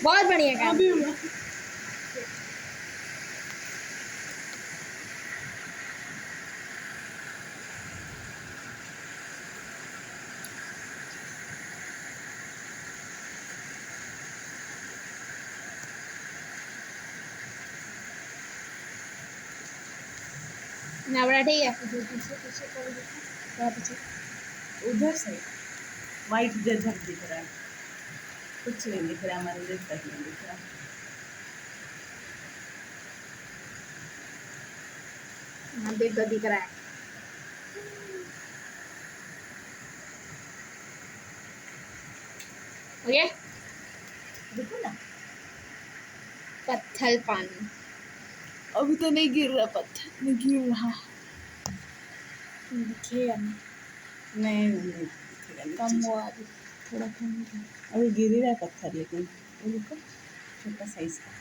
बहुत बढ़िया काम। अभी हुआ। ना बड़ा ठीक है। पीछे पीछे कर देखो। क्या पीछे? उधर से वाइट जैसा दिख रहा है, कुछ नहीं दिख रहा, हमारे देख तक नहीं दिख रहा। हाँ देख तो दिख रहा है। ओके। देखो ना, पत्थर पानी। अभी तो नहीं गिर रहा, पत्थर नहीं गिर रहा। दिखेगा नहीं। नहीं नहीं दिखेगा कम नीचे से। हुआ अभी, थोड़ा कम हुआ। अभी गिर ही रहा है पत्थर, लेकिन वो देखो छोटा साइज का।